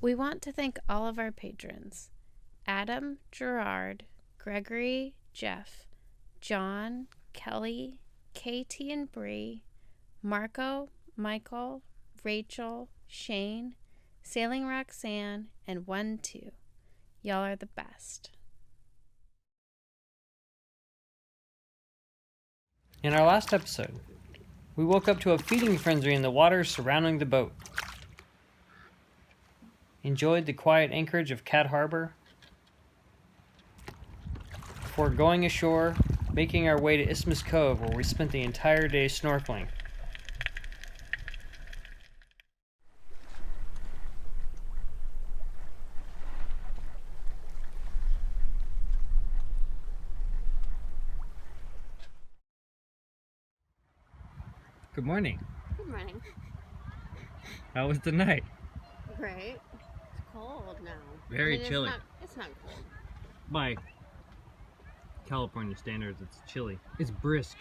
We want to thank all of our patrons: Adam, Gerard, Gregory, Jeff, John, Kelly, KT and Bree, Marco, Michael, Rachel, Shane, Sailing Roxanne, and 1-2. Y'all are the best. In our last episode, we woke up to a feeding frenzy in the waters surrounding the boat. Enjoyed the quiet anchorage of Cat Harbor before going ashore, making our way to Isthmus Cove, where we spent the entire day snorkeling. Good morning. Good morning. How was the night? Great. It's cold now. Very chilly. It's not cold. By California standards, it's chilly. It's brisk.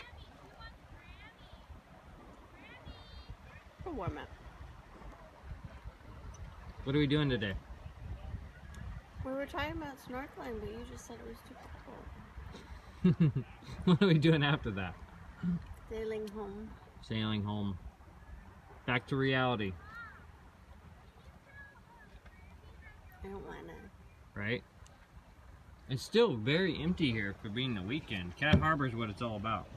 We'll warm up. What are we doing today? We were talking about snorkeling, but you just said it was too cold. What are we doing after that? Sailing home. Sailing home. Back to reality. I don't want to. Right? It's still very empty here for being the weekend. Cat Harbor is what it's all about.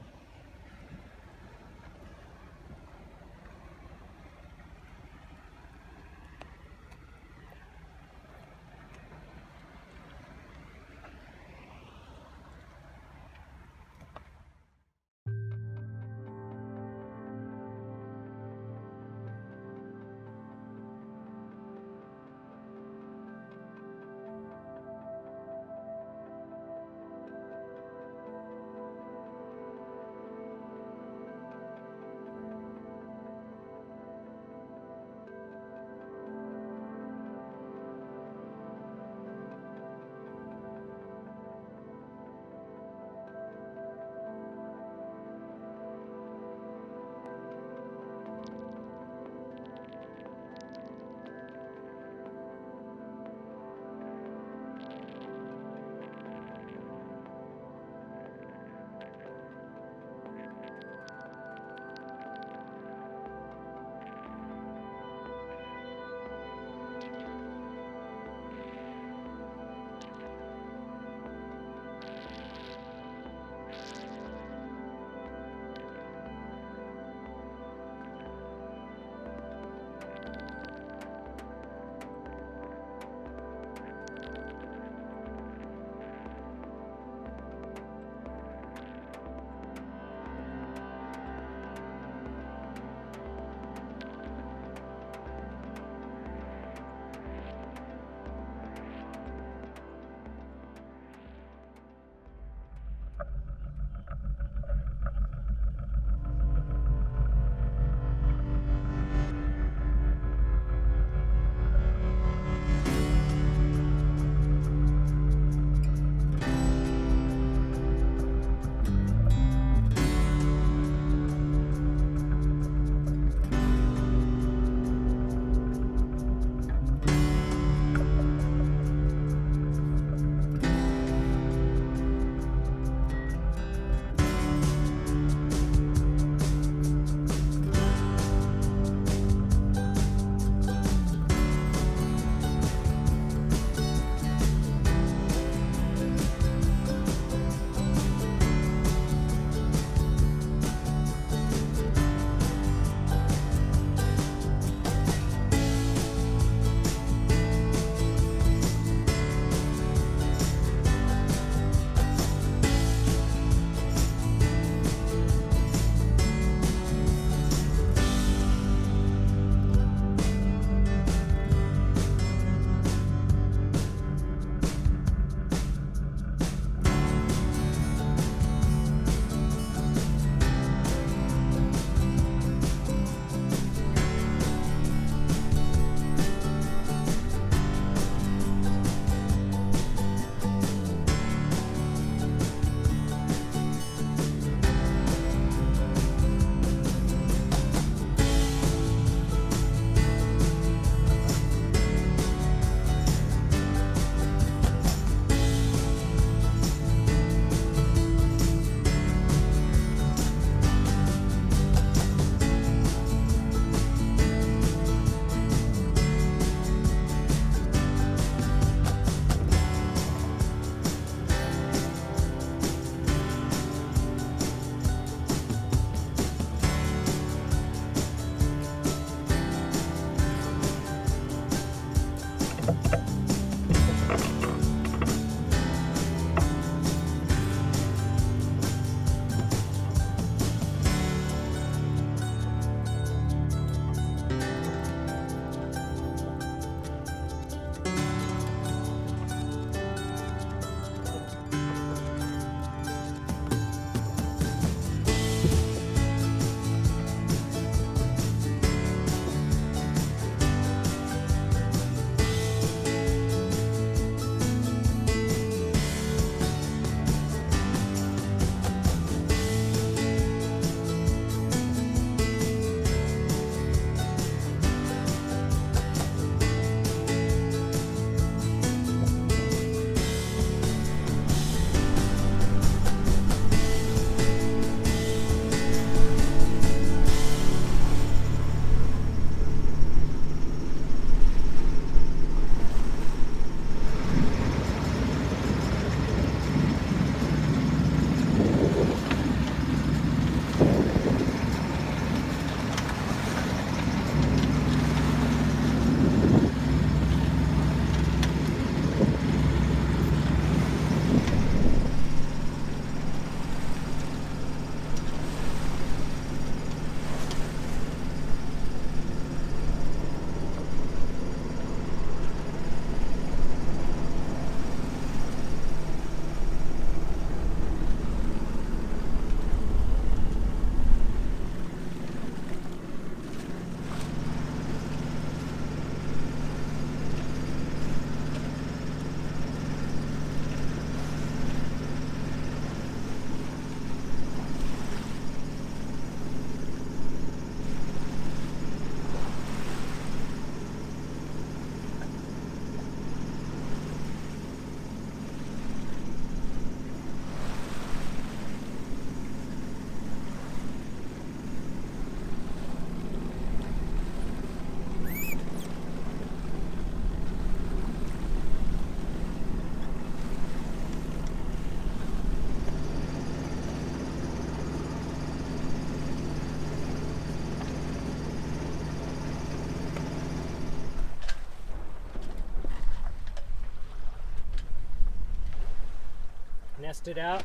Nested out.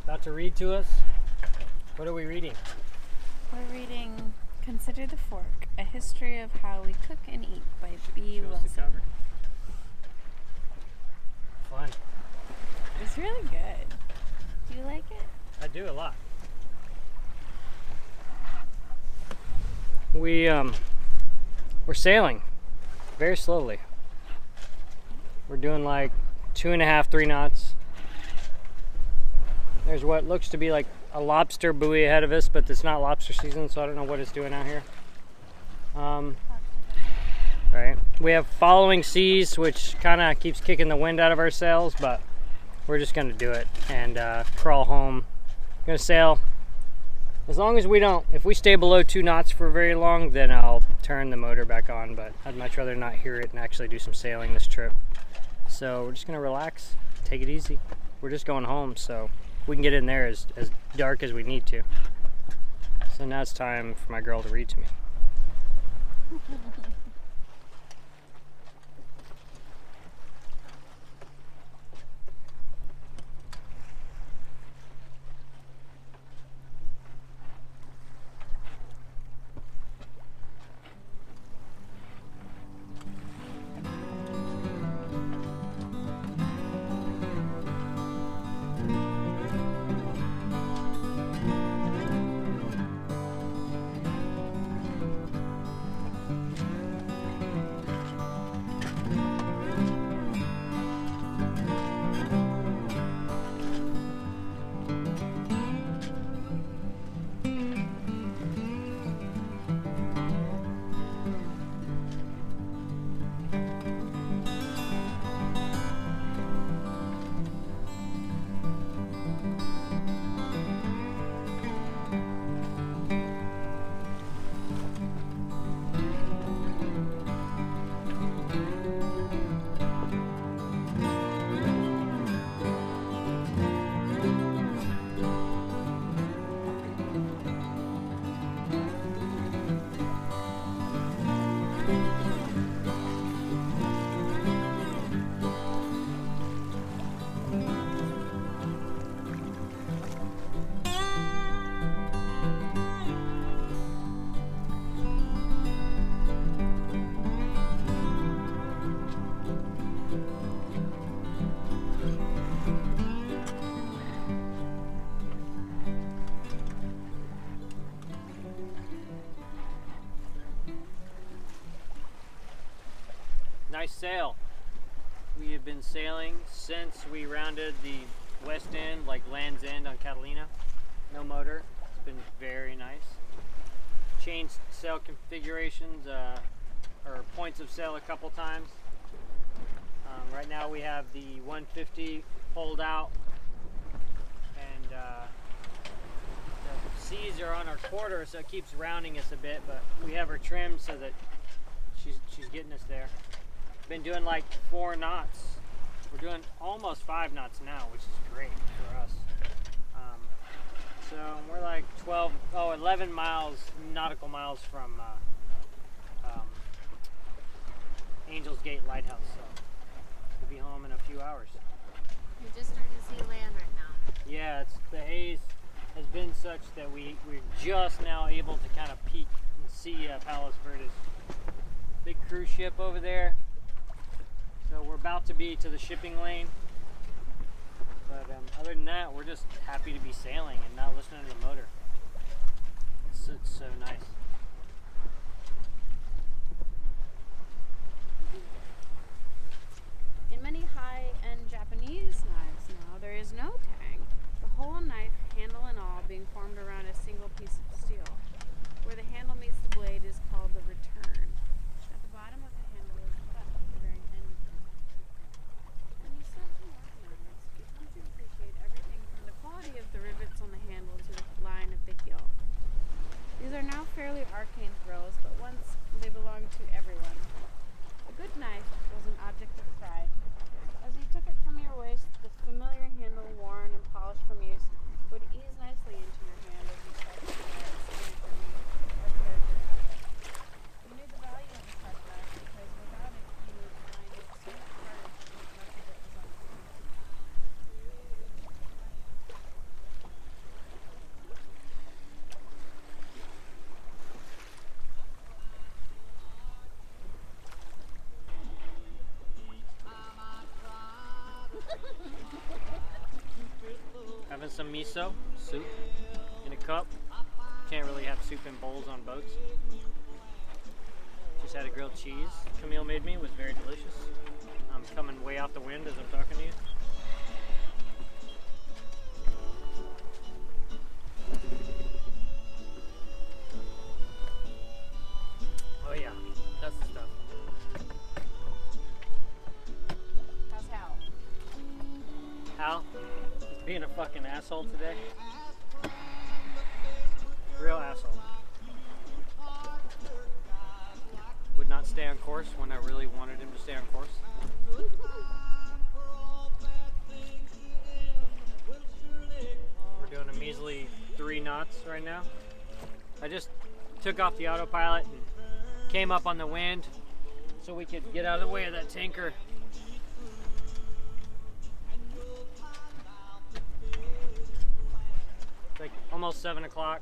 About to read to us. What are we reading? We're reading Consider the Fork, A History of How We Cook and Eat by B. Show us the Wilson. cover. Fun. It's really good. Do you like it? I do a lot. We're sailing very slowly. We're doing like 2.5, 3 knots. There's what looks to be like a lobster buoy ahead of us, but it's not lobster season, so I don't know what it's doing out here. Right. We have following seas, which kind of keeps kicking the wind out of our sails, but we're just going to do it and crawl home. Going to sail. As long as we don't, if we stay below 2 knots for very long, then I'll turn the motor back on, but I'd much rather not hear it and actually do some sailing this trip. So we're just going to relax, take it easy. We're just going home, so we can get in there as dark as we need to. So now it's time for my girl to read to me. Nice sail. We have been sailing since we rounded the west end, like Land's End on Catalina. No motor. It's been very nice. Changed sail configurations or points of sail a couple times. Right now we have the 150 pulled out, and the seas are on our quarter, so it keeps rounding us a bit, but we have her trimmed so that she's getting us there. Been doing like 4 knots. We're doing almost 5 knots now, which is great for us. So we're like 11 miles, nautical miles from Angels Gate Lighthouse. So we'll be home in a few hours. You just started to see land right now. Yeah, the haze has been such that we're just now able to kind of peek and see Palos Verdes. Big cruise ship over there. So we're about to be to the shipping lane, but other than that, we're just happy to be sailing and not listening to the motor. It's so nice. In many high-end Japanese knives now, there is no tang. The whole knife, handle and all, being formed around a single piece of steel. Where the handle meets the blade is called the return. At the bottom of the handle is the butt, the very end of it. When you start to work knives, you come to appreciate everything from the quality of the rivets on the handle to the line of the heel. These are now fairly arcane thrills, but once they belonged to everyone. A good knife was an object of pride. As you took it from your waist, the familiar handle, worn and polished from use, would ease nicely into your hand as you tried to or character object. You knew the value of a such knife because without it you would find it so much harder to eat much of it was on the having some miso soup in a cup. Can't really have soup in bowls on boats. Just had a grilled cheese Camille made me. It was very delicious. I'm coming way off the wind as I'm talking to you. Oh yeah, that's the stuff. How's Hal? Hal is being a fucking asshole today. Real asshole. Would not stay on course when I really wanted him to stay on course. We're doing a measly 3 knots right now. I just took off the autopilot and came up on the wind so we could get out of the way of that tanker. It's like almost 7 o'clock.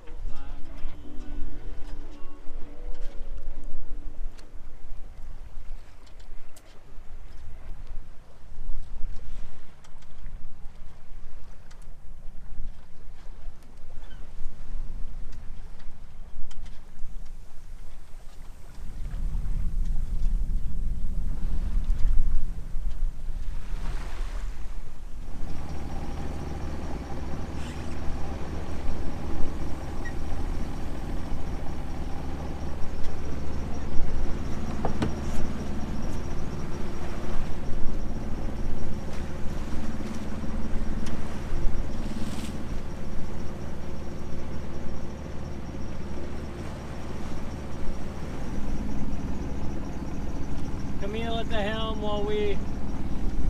Camille at the helm while we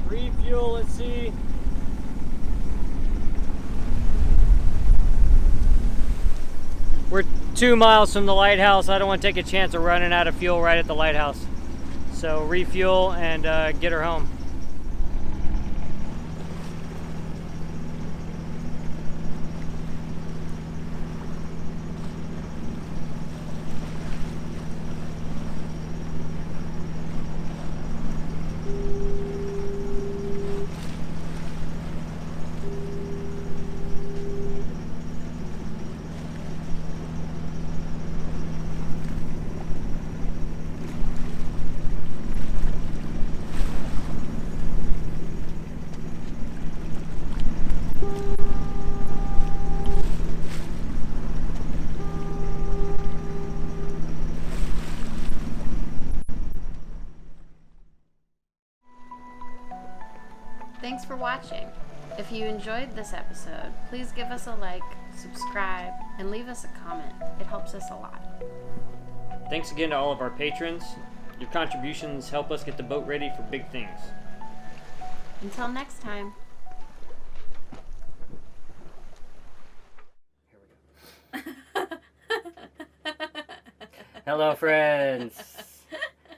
refuel at sea. We're 2 miles from the lighthouse. I don't want to take a chance of running out of fuel right at the lighthouse. So refuel and get her home. Thanks for watching. If you enjoyed this episode, please give us a like, subscribe, and leave us a comment. It helps us a lot. Thanks again to all of our patrons. Your contributions help us get the boat ready for big things. Until next time. Hello, friends.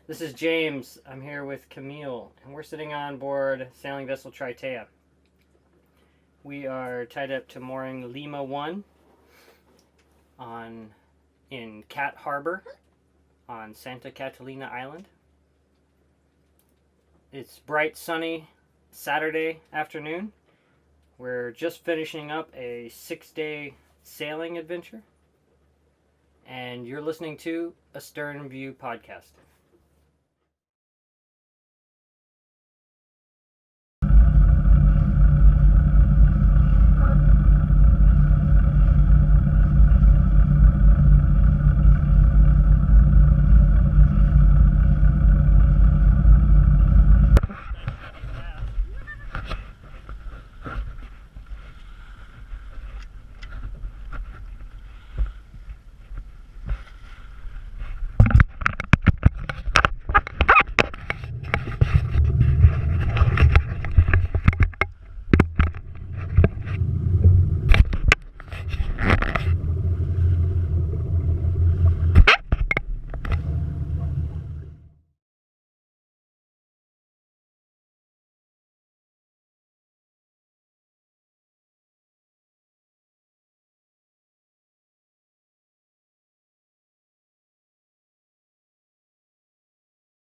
This is James. I'm here with Camille, and we're sitting on board sailing vessel Triteia. We are tied up to mooring Lima 1 in Cat Harbor on Santa Catalina Island. It's bright, sunny Saturday afternoon. We're just finishing up a 6-day sailing adventure, and you're listening to a Stern View podcast.